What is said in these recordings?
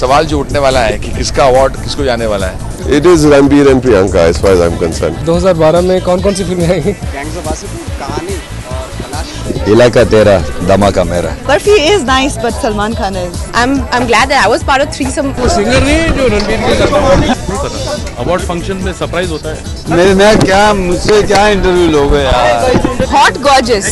सवाल जो उठने वाला है कि किसका अवार्ड किसको जाने वाला है। It is Ranbir and Priyanka as far as I'm concerned. 2012 में कौन-कौन सी फिल्में आएंगी? गैंग्स ऑफ वासेपुर, कहानी और तलाश। इलाका तेरा, धमाका मेरा। Barfi is nice, but Salman Khan is. I'm glad that I was part of threesome. वो सिंगर नहीं जो रणबीर के साथ अवार्ड फंक्शन में सरप्राइज होता है। मैं क्या मुझसे क्या इंटरव्यू लोगे यार? Hot gorgeous.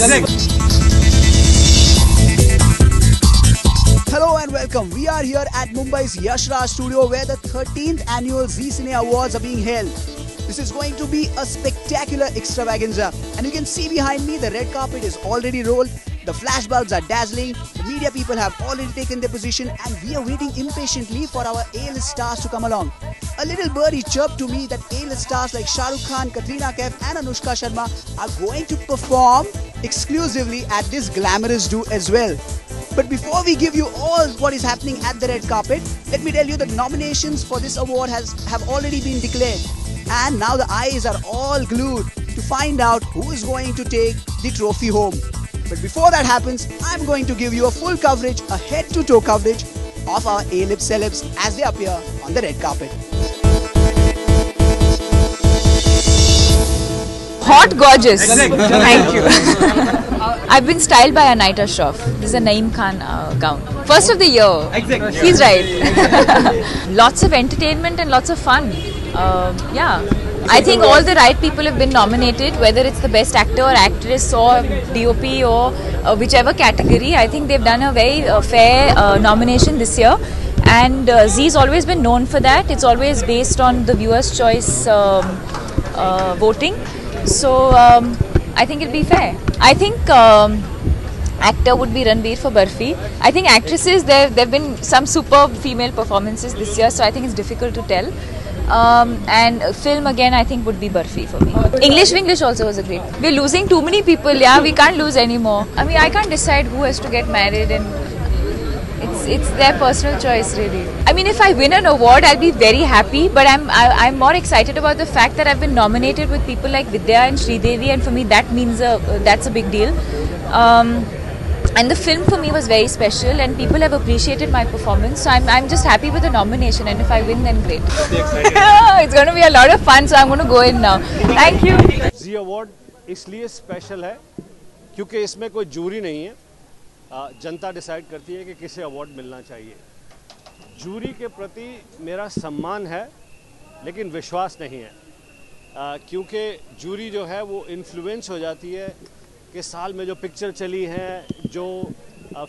Hello and welcome. We are here at Mumbai's Yash Raj studio where the 13th annual Zee Cine Awards are being held. This is going to be a spectacular extravaganza. And you can see behind me the red carpet is already rolled. The flashbulbs are dazzling. The media people have already taken their position and we are waiting impatiently for our A-list stars to come along. A little birdie chirped to me that A-list stars like Shah Rukh Khan, Katrina Kaif and Anushka Sharma are going to perform exclusively at this glamorous do as well. But before we give you all what is happening at the red carpet, let me tell you that nominations for this award have already been declared. And now the eyes are all glued to find out who is going to take the trophy home. But before that happens, I'm going to give you a full coverage, a head-to-toe coverage of our A-list celebs as they appear on the red carpet. Hot gorgeous. Thank you. I've been styled by Anaita Shroff. This is a Naeem Khan gown. First of the year. He's right. Lots of entertainment and lots of fun. Yeah. I think all the right people have been nominated, whether it's the best actor or actress or DOP or whichever category. I think they've done a very fair nomination this year. And Zee's always been known for that. It's always based on the viewer's choice voting. So I think it'll be fair. I think actor would be Ranbir for Barfi. I think actresses, there've been some superb female performances this year, so I think it's difficult to tell. And film again, I think would be Barfi for me. English also was a great. We're losing too many people. Yeah, we can't lose anymore. I mean, I can't decide who has to get married, and it's their personal choice really. I mean, if I win an award, I'll be very happy. But I'm more excited about the fact that I've been nominated with people like Vidya and Sridevi, and for me that means that's a big deal. And the film for me was very special, and people have appreciated my performance. So I'm just happy with the nomination, and if I win, then great. It's going to be a lot of fun, so I'm going to go in now. Thank you. Zee Award इसलिए special है क्योंकि इसमें कोई jury नहीं है. जनता decide करती है कि किसे अवार्ड मिलना चाहिए. जूरी के प्रति मेरा सम्मान है, लेकिन विश्वास नहीं है, क्योंकि जूरी जो है वो इन्फ्लुएंस हो जाती है कि साल में जो पिक्चर चली है, जो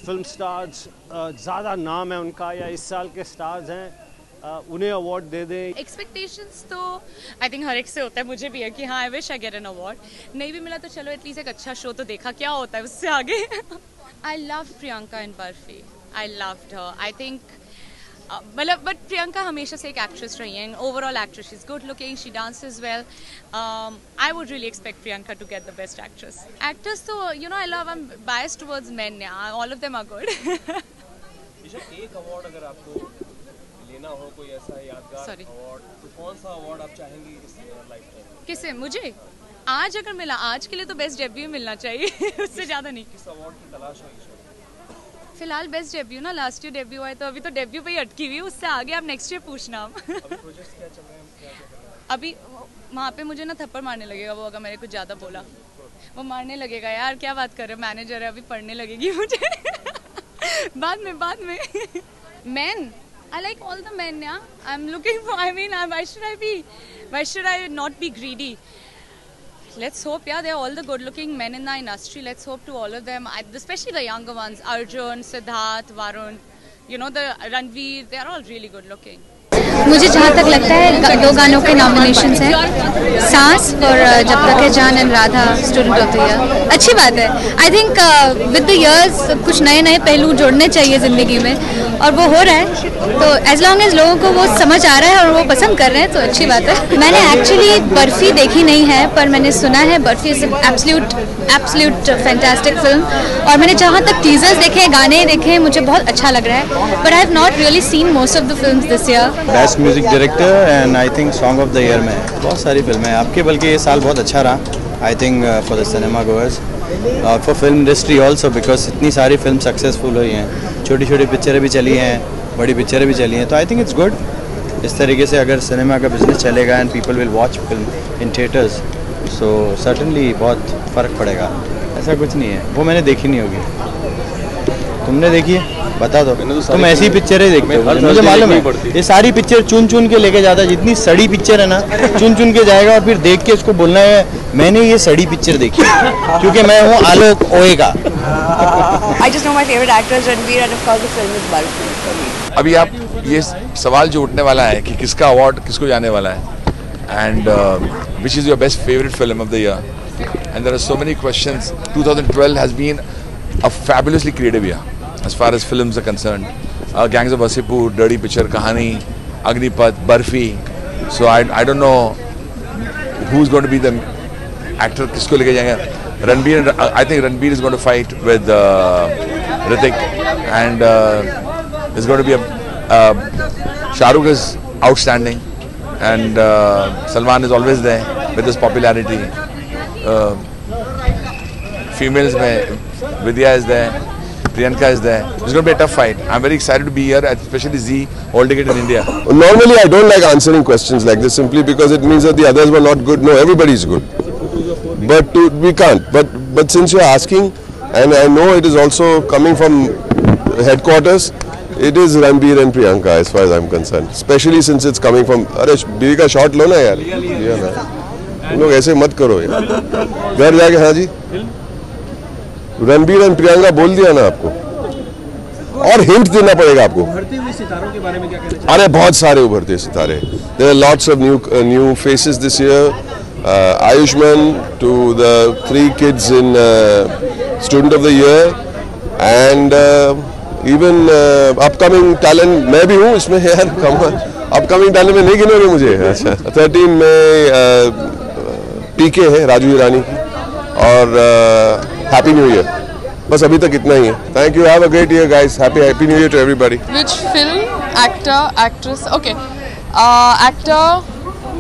फिल्म स्टार्स ज़्यादा नाम है उनका या इस साल के स्टार्स हैं, उन्हें अवार्ड दे दें. एक्सपेक्टेशंस तो आई थिंक हर एक से होता है, मुझे भी है कि हाँ I wish I get an award. नहीं भी मिला तो चलो एटलीस्ट एक अच्छा शो तो देखा, क्या होता है उससे आगे. I loved Priyanka in Barfi. I loved her. I think, but Priyanka हमेशा से एक actress रही है. Overall actress, she's good looking. She dances well. I would really expect Priyanka to get the best actress. Actors तो I'm biased towards men. Yeah, all of them are good. एक award अगर आपको लेना हो, कोई ऐसा यादगार अवार्ड, तो कौन सा अवार्ड आप चाहेंगी इस लाइफ में? किसे? मुझे आज अगर मिला, आज के लिए तो बेस्ट डेब्यू मिलना चाहिए. उससे ज्यादा नहीं. किस अवार्ड की तलाश है? फिलहाल बेस्ट डेब्यू ना, लास्ट ईयर डेब्यू है तो अभी तो डेब्यू पे ही अटकी हुई. उससे आगे आप नेक्स्ट ईयर पूछना. अभी प्रोजेक्ट्स क्या चल रहे हैं? अभी वहाँ पे मुझे ना थप्पड़ मारने लगेगा वो, अगर मैंने कुछ ज्यादा बोला वो मारने लगेगा. यार क्या बात कर रहे हो, मैनेजर है. अभी पढ़ने लगेगी मुझे. बाद में man, I like all the men. Yeah, I'm looking for. I mean, why should I not be greedy? Let's hope, yeah, they're all the good-looking men in the industry. Let's hope to all of them, especially the younger ones, Arjun, Siddharth, Varun, the Ranveer, they're all really good-looking. मुझे जहाँ तक लगता है 2 गानों के nominations हैं, सांस और जब तक है जान and Radha student of the year. अच्छी बात है. I think with the years कुछ नए पहलू जोड़ने चाहिए ज़िंदगी में, और वो हो रहा है. तो एज लॉन्ग एज लोगों को वो समझ आ रहा है और वो पसंद कर रहे हैं तो अच्छी बात है. मैंने एक्चुअली बर्फी देखी नहीं है, पर मैंने सुना है barfi is absolute fantastic film. और मैंने जहाँ तक टीजर्स देखे, गाने देखे, मुझे बहुत अच्छा लग रहा है. But I have not really seen most of the films this year. Best music director and I think song of the year में बहुत सारी फिल्में हैं आपके, बल्कि ये साल बहुत अच्छा रहा I think for the cinema goers और for film industry also, because इतनी सारी फिल्म सक्सेसफुल हुई हैं. छोटी छोटी पिक्चरें भी चली हैं, बड़ी पिक्चरें भी चली हैं, तो आई थिंक इट्स गुड। इस तरीके से अगर सिनेमा का बिजनेस चलेगा and people will watch film in theatres, so certainly बहुत फ़र्क पड़ेगा। ऐसा कुछ नहीं है, वो मैंने देखी नहीं होगी। तुमने देखी है? बता दो। तुम ऐसी पिक्चरें देखते हो, मुझे मालूम है। ये सारी पिक्चर चुन चुन के लेके जाता है, जितनी सड़ी पिक्चर है ना चुन चुन के जाएगा और फिर देख के उसको बोलना है मैंने ये सड़ी पिक्चर देखी, क्योंकि मैं हूँ आलोक ओए का। I just know my favorite actor is Ranveer and of course the film is Barfi. अभी आप ये सवाल जो उठने वाला है कि किसका अवार्ड किसको जाने वाला है, and which is your best favourite film of the year, and there are so many questions. 2012 has been a fabulously creative year as far as films are concerned. Gangs of Wasseypur, Dirty Picture, Kahani, Agnipath, Barfi. So I don't know who's going to be the actor. किसको लेके जाएंगे? Ranveer, I think Ranveer is going to fight with Hrithik, and it's going to be Shah Rukh is outstanding, and Salman is always there with his popularity. Females में Vidya is there. Priyanka is there. It's going to be a tough fight. I'm very excited to be here, especially Z holding it in India. Normally, I don't like answering questions like this simply because it means that the others were not good. No, everybody is good. But we can't. But since you're asking, and I know it is also coming from headquarters, it is Ranveer and Priyanka as far as I'm concerned. Especially since it's coming from. अरे बीवी का shot लो ना यार. तुम लोग ऐसे मत करो यार. घर जाके हाँ जी. रणबीर एंड प्रियंका बोल दिया ना आपको, और हिंट देना पड़ेगा आपको। उभरते हुए सितारों के बारे में क्या कहना चाहिए? अरे बहुत सारे उभरते सितारे। There are lots of new faces this year, Ayushmann to the 3 kids in student of the year, and even upcoming talent मैं भी हूँ इसमें यार। अपकमिंग टैलेंट में नहीं गिनोगे मुझे? अच्छा 13 में पीके है राजू ईरानी की, और हैप्पी न्यू ईयर। बस अभी तक इतना ही है। Thank you, have a great year guys, happy new year to everybody. Which film, actor, actress? Okay, actor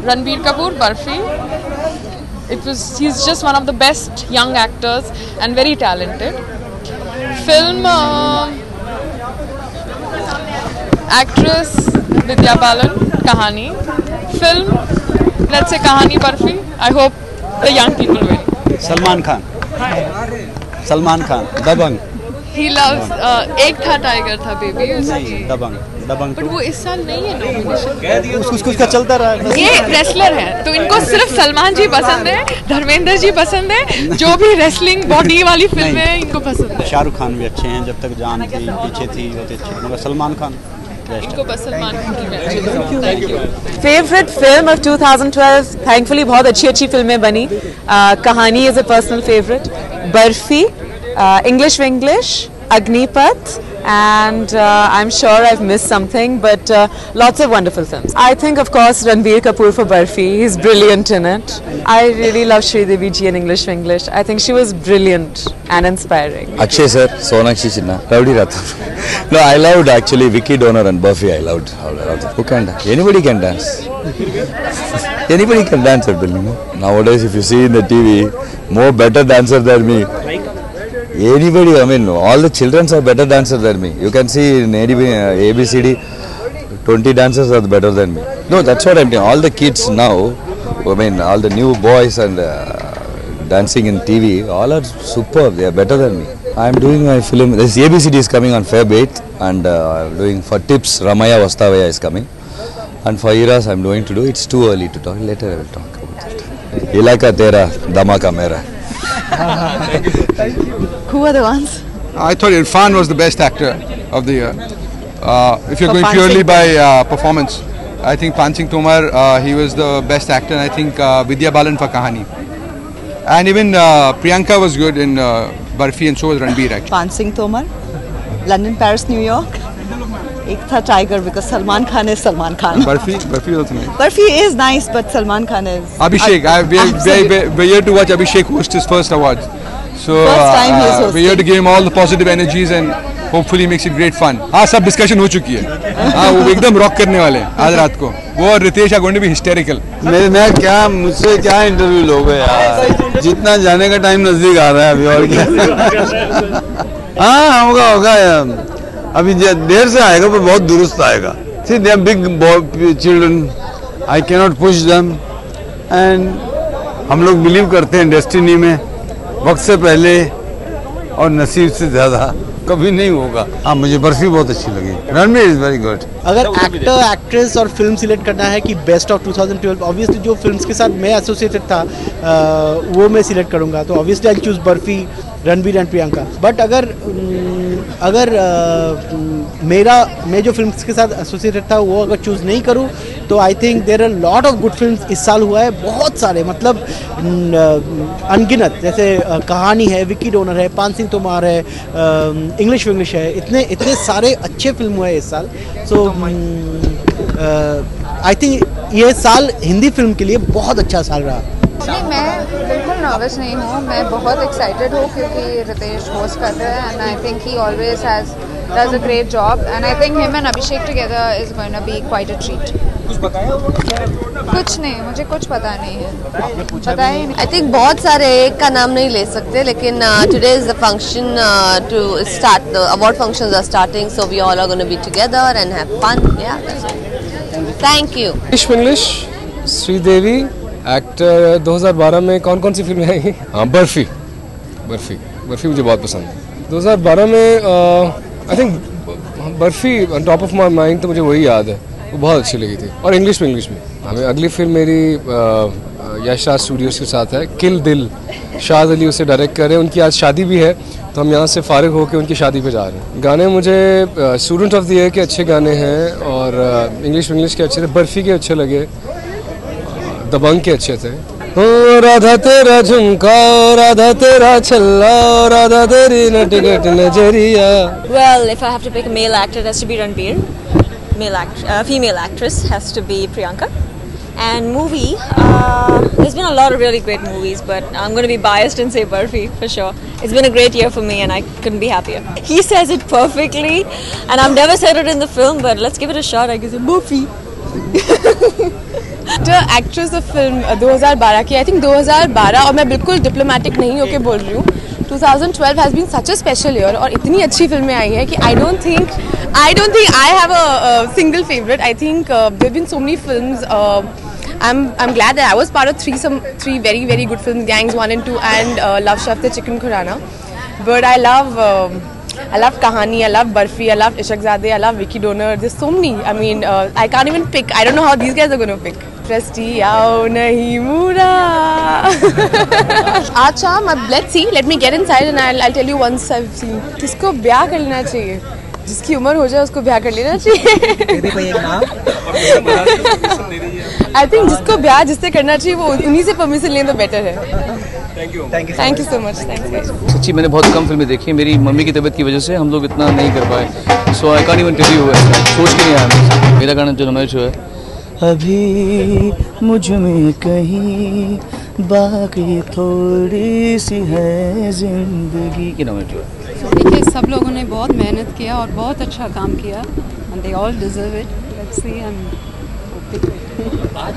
Ranbir Kapoor, Barfi. He's just one of the best young actors and very talented. Film, actress Vidya Balan, Kahani. Film, let's say Kahani, Barfi. I hope the young people win. Salman Khan, Dabangg. He loves. एक था tiger था baby. नहीं, दबंग। But वो इस साल नहीं है nomination. उसका चलता रहा। ये रेसलर है तो इनको सिर्फ सलमान जी पसंद है, धर्मेंद्र जी पसंद है, जो भी रेसलिंग बॉडी वाली फिल्में हैं इनको पसंद है। शाहरुख खान भी अच्छे हैं, जब तक जान थी पीछे थी होते अच्छे, मगर सलमान खान इनको बस सलमान खान की मैं अच्छी। Thank you. Favourite film of 2012, thankfully बहुत अच्छी फिल्में बनी। Kahaani is a personal favourite, Barfi, English Vinglish, Agneepath, and I'm sure I've missed something, but lots of wonderful films. I think of course Ranbir Kapoor for Barfi, he's brilliant in it. I really love Sridevi ji in English English. I think she was brilliant and inspiring. Akshay sir, Sonakshi Sinha, Rowdy Rathod. No, I loved actually Vicky Donor and Barfi. I loved. Who can dance? Anybody can dance. Anybody can dance, you know. Nowadays, if you see in the TV, more better dancer than me. Anybody, I mean, all the children are better dancers than me. You can see in ABCD, 20 dancers are better than me. No, that's what I'm saying. All the kids now, I mean, all the new boys and dancing in TV, all are superb. They are better than me. I'm doing my film. This ABCD is coming on Feb 8th, and I'm doing for Tips. Ramaya Vastavaya is coming, and for Eras I'm going to do. It's too early to talk. Later I will talk about it. Ilaka Tera, Dhamaka Mera. Who are the ones? I thought Irfan was the best actor of the year. If you're going purely by performance, I think Pansing Tomar, he was the best actor. And I think Vidya Balan for Kahani. And even Priyanka was good in Barfi, and so was Ranbir actually. Pansing Tomar, London, Paris, New York. एक था Tiger because Salman Khan is Salman Khan. Barfi also nice. Barfi is nice, but Salman Khan is. Abhishek, we're here to watch Abhishek host his first awards. So First time he is hosting. we're here to give him all the positive energies and hopefully makes it great fun. हाँ सब discussion हो चुकी है। हाँ वो एकदम rock करने वाले हैं आज रात को। वो और Ritesh are going to be hysterical. मैं क्या मुझसे क्या इंटरव्यू लोगे यार, जितना जाने का टाइम नजदीक आ रहा है अभी और क्या। हाँ होगा यार, अभी देर से आएगा पर बहुत दुरुस्त आएगा। See, they are big children. I cannot push them. And हम लोग बिलीव करते हैं डेस्टिनी में, वक्त से पहले और नसीब से ज़्यादा कभी नहीं होगा। हाँ, मुझे बर्फी बहुत अच्छी लगी। Ranbir is very good. अगर एक्टर, एक्ट्रेस और फिल्म सिलेक्ट करना है कि बेस्ट ऑफ 2012, ऑब्वियसली जो फिल्म्स के साथ मैं एसोसिएटेड था वो मैं सिलेक्ट करूँगा, तो obviously I choose barfi, Ranbir and Priyanka. But अगर मैं जो फिल्म्स के साथ एसोसिएटेड था वो अगर चूज़ नहीं करूँ तो I think there are lot of good films इस साल हुआ है, बहुत सारे, मतलब अनगिनत। जैसे कहानी है, विकी डोनर है, पान सिंह तोमर है, इंग्लिश विंग्लिश है, इतने सारे अच्छे फिल्म हुए इस साल। सो आई थिंक ये साल हिंदी फिल्म के लिए बहुत अच्छा साल रहा। नहीं, मैं बिल्कुल नर्वस नहीं हूँ, मैं बहुत एक्साइटेड हूँ क्योंकि रितेश होस्ट कर रहे हैं and I think he always does a great job and I think him and Abhishek together is going to be quite a treat. कुछ बताया कुछ नहीं, मुझे कुछ पता नहीं है, पता ही नहीं। I think बहुत सारे, एक का नाम नहीं ले सकते, लेकिन today is the function to start, the award functions are starting, so we all are going to be together and have fun. Yeah, that's all. Thank you. English Sridevi actor 2012 में कौन कौन सी फिल्में आई? हाँ, बर्फी मुझे बहुत पसंद है। 2012 में I think barfi on top of my mind, तो मुझे वही याद है, वो बहुत अच्छी लगी थी। और इंग्लिश में हमें अगली फिल्म मेरी यश राज स्टूडियोज के साथ है, किल दिल। शाद अली उसे डायरेक्ट कर रहे हैं, उनकी आज शादी भी है, तो हम यहाँ से फारिग होकर उनकी शादी पे जा रहे हैं। गाने मुझे स्टूडेंट ऑफ द ईयर के अच्छे गाने हैं और इंग्लिश के अच्छे थे, बर्फी के अच्छे लगे, दबंग के अच्छे थे। ओ राधा तेरा झुमका, राधा तेरा छल्ला, राधा तेरी नटखट नजरिया। Well, if I have to pick a male actor, it has to be Ranbir. Female actress has to be Priyanka. And movie, there's been a lot of really great movies, but I'm going to be biased and say Barfi for sure. It's been a great year for me and I couldn't be happier. He says it perfectly and I've never said it in the film, but let's give it a shot. I guess Barfi. Actress of film 2012 की, I think 2012, और मैं बिल्कुल diplomatic नहीं होके बोल रही हूँ, 2012 has been such a special year और इतनी अच्छी फिल्में आई हैं कि I don't think I have a single favourite. I think there been so many films. I'm glad that I was part of three very very good films, Gangs 1 and 2 and Love Shafte Chicken Khurana. But I love Kahani, I love Barfi, I love Ishaqzade, I love Vicky Donor. There's so many. I mean, I can't even pick. I don't know how these guys are going to pick. Trusty आओ नहीं मुरा। आज शाम, let's see. Let me get inside and I'll tell you once I've seen. किसको ब्याह कर लेना चाहिए? जिसकी उम्र हो जाए उसको ब्याह कर लेना चाहिए। I think जिसको ब्याह जिससे करना चाहिए वो उन्हीं से परमिशन लें तो बेटर है। Thank you so much. Thanks. सच्ची मैंने बहुत कम फिल्में देखी हैं, मेरी मम्मी की तबीयत की वजह से हम लोग इतना नहीं कर पाए, so I can't even tell you, सोच के नहीं आया। मेरा गाना जो नुमाइश हुआ है, अभी मुझ में कहीं बाकी थोड़ी सी है जिंदगी की नुमाइश हुआ है। देखिए, सब लोगों ने बहुत मेहनत किया और बहुत अच्छा काम किया and they all deserve it. Let's see.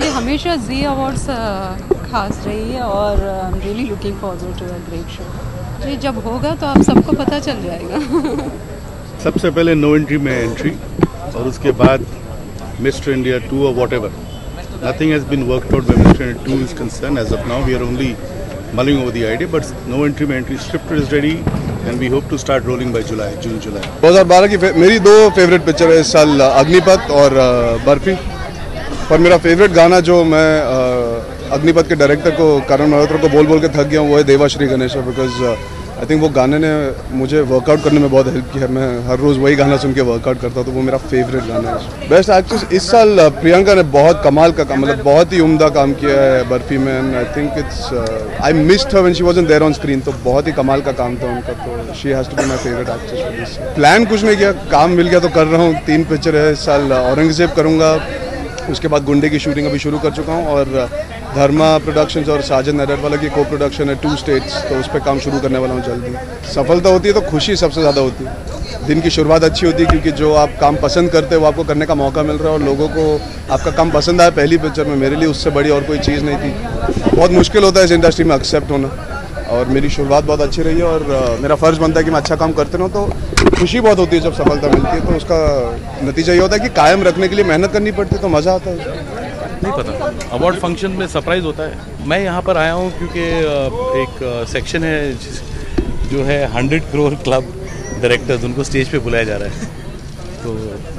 ये हमेशा जी अवार्ड्स खास रही है और I'm really looking forward to a great show. ये जब होगा तो आप सबको पता चल जाएगा। सबसे पहले नो एंट्री में एंट्री और उसके बाद mister India 2 or whatever. Nothing has been worked out by Mr. India 2 is concerned as of now. We are only mulling over the idea, but no entry में entry script is ready and we hope to start rolling by June, July. 2012 की मेरी दो favourite picture है इस साल, अग्निपथ और बर्फी। पर मेरा फेवरेट गाना जो मैं अग्निपथ के डायरेक्टर को करण मल्होत्रा को बोल के थक गया हूँ वो है Debasree Ganesh, because I think वो गाने ने मुझे वर्कआउट करने में बहुत हेल्प किया। मैं हर रोज़ वही गाना सुन के वर्कआउट करता हूँ, तो वो मेरा फेवरेट गाना है। बेस्ट एक्ट्रेस इस साल प्रियंका ने बहुत कमाल का काम, मतलब बहुत ही उम्दा काम किया है बर्फी में। I think I missed her when she wasn't there on screen, तो बहुत ही कमाल का काम था उनका, तो she has to be my favourite actress for this. Plan कुछ नहीं किया, काम मिल गया तो कर रहा हूँ। 3 पिक्चर है इस साल, औरंगजेब करूँगा, उसके बाद गुंडे की शूटिंग अभी शुरू कर चुका हूँ, और धर्मा प्रोडक्शंस और साजन नरवाला की को प्रोडक्शन है 2 स्टेट्स, तो उस पर काम शुरू करने वाला हूँ जल्दी। सफलता होती है तो खुशी सबसे ज़्यादा होती है। दिन की शुरुआत अच्छी होती है क्योंकि जो आप काम पसंद करते हो वो आपको करने का मौका मिल रहा है, और लोगों को आपका काम पसंद आया पहली पिक्चर में, मेरे लिए उससे बड़ी और कोई चीज़ नहीं थी। बहुत मुश्किल होता है इस इंडस्ट्री में एक्सेप्ट होना, और मेरी शुरुआत बहुत अच्छी रही है और मेरा फ़र्ज़ बनता है कि मैं अच्छा काम करते रहूँ। तो खुशी बहुत होती है जब सफलता मिलती है, तो उसका नतीजा ये होता है कि कायम रखने के लिए मेहनत करनी पड़ती है, तो मज़ा आता है। नहीं पता, अवार्ड फंक्शन में सरप्राइज़ होता है। मैं यहाँ पर आया हूँ क्योंकि एक सेक्शन है जो है 100 करोड़ क्लब डायरेक्टर्स, उनको स्टेज पे बुलाया जा रहा है, तो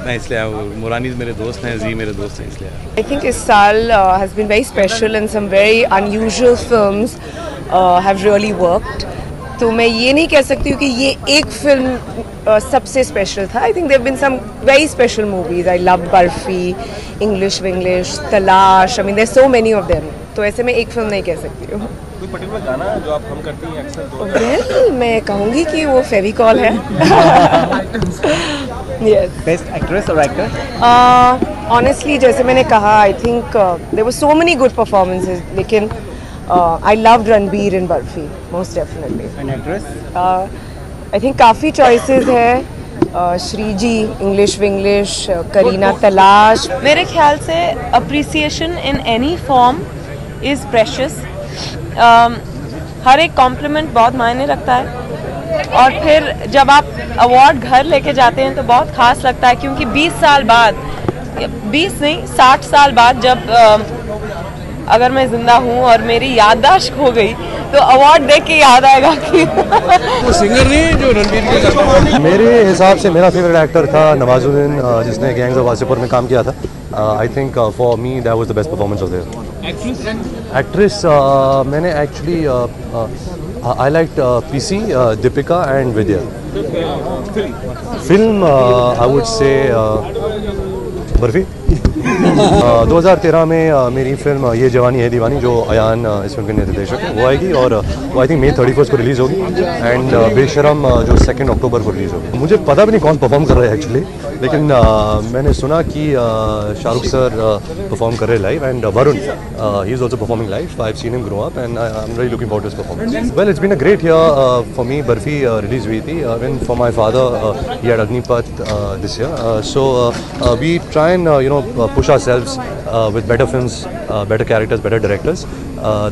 मैं इसलिए आया हूँ। मुरानी मेरे दोस्त हैं, जी मेरे दोस्त हैं, इसलिए आया। I think इस साल has been very special and some very unusual films have really worked. तो मैं ये नहीं कह सकती हूँ कि ये एक फिल्म सबसे स्पेशल था। I think there have been some very special movies. I love barfi, English Vinglish, तलाश, I mean there's so many of them. तो ऐसे में एक फिल्म नहीं कह सकती हूँ। कोई पर्टिकुलर गाना जो आप हम करती हैं अक्सर? Well, मैं कहूँगी कि वो फेविकॉल है। Yes. बेस्ट एक्ट्रेस और एक्टर? Honestly, जैसे मैंने कहा, I think there were so many good performances, लेकिन I loved Ranbir in barfi, most definitely. And actress? I think काफ़ी choices है। श्रीजी, इंग्लिश विंग्लिश, करीना तलाश। मेरे ख्याल से appreciation in any form is precious. हर एक कॉम्प्लीमेंट बहुत मायने रखता है, और फिर जब आप अवार्ड घर लेके जाते हैं तो बहुत ख़ास लगता है, क्योंकि 20 साल बाद, 20 नहीं 60 साल बाद जब अगर मैं ज़िंदा हूँ और मेरी याददाश्त खो गई तो अवार्ड देख के याद आएगा कि वो सिंगर नहीं जो रणबीर के करता है। मेरे हिसाब से मेरा फेवरेट एक्टर था नवाजुद्दीन, जिसने गैंग्स ऑफ वासेपुर में काम किया था। I think for me that was the best performance of their. Actress मैंने actually I like PC, Deepika and Vidya. Film I would say Barfi. 2013 में मेरी फिल्म ये जवानी है दीवानी, जो अयान इस फिल्म के निर्देशक है, वो आएगी और वो आई थिंक May 31 को रिलीज़ होगी, एंड बेशरम जो 2 अक्टूबर को रिलीज़ होगी। मुझे पता भी नहीं कौन परफॉर्म कर रहा है एक्चुअली, लेकिन मैंने सुना कि शाहरुख सर परफॉर्म कर रहे live, and Varun he is also performing live. I have seen him grow up and I am really looking forward to his performance. Well, it's been a great year for me. Barfi release हुई थी, even for my father he had Agneepath this year, so we try and you know push ourselves with better films, better characters, better directors.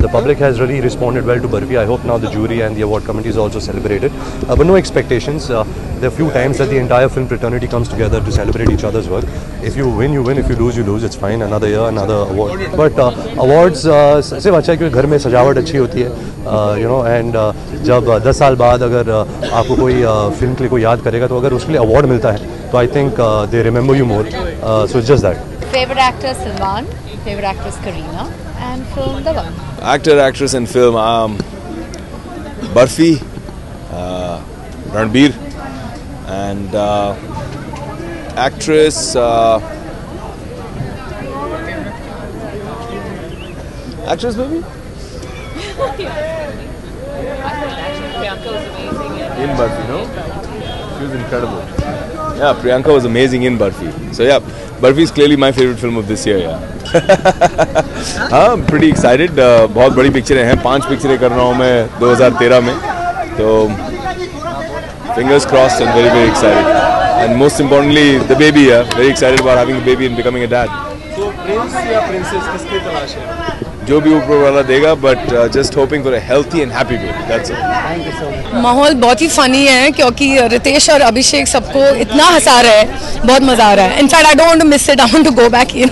The public has really responded well to Barfi. I hope now the jury and the award committee is also celebrated. But no expectations. There are few times that the entire film fraternity comes together to celebrate each other's work. If you win, you win. If you lose, you lose. It's fine. Another year, another award. But awards सिर्फ अच्छा है क्योंकि घर में सजावट अच्छी होती है, you know. And जब 10 साल बाद अगर आपको कोई फिल्म के लिए कोई याद करेगा, तो अगर उसके लिए अवार्ड मिलता है, तो I think they remember you more. So it's just that. Favorite actor Salman, favorite actress Kareena, and film Dabangg. Actor, actress and film, Barfi, Ranbir, and actress actress maybe? In Barfi, no? She was incredible. Yeah, Priyanka was amazing in Barfi. So yeah, Barfi is clearly my favorite film of this year. Yeah. हाँ, pretty excited. बहुत बड़ी पिक्चरें हैं, 5 पिक्चरें कर रहा हूँ मैं 2013 में, तो fingers crossed and very very excited. And most importantly, the baby. Yeah, very excited about having a baby and becoming a dad. तो प्रिंस या प्रिंसेस किसकी तलाश है? जो भी ऊपर वाला देगा, but just hoping for a healthy and happy baby. That's it. Thank you so much. माहौल बहुत ही फनी है, क्योंकि रितेश और अभिषेक सबको इतना हंसा रहे हैं, बहुत मजा आ रहा है। In fact I don't want to miss it, I want to go back in.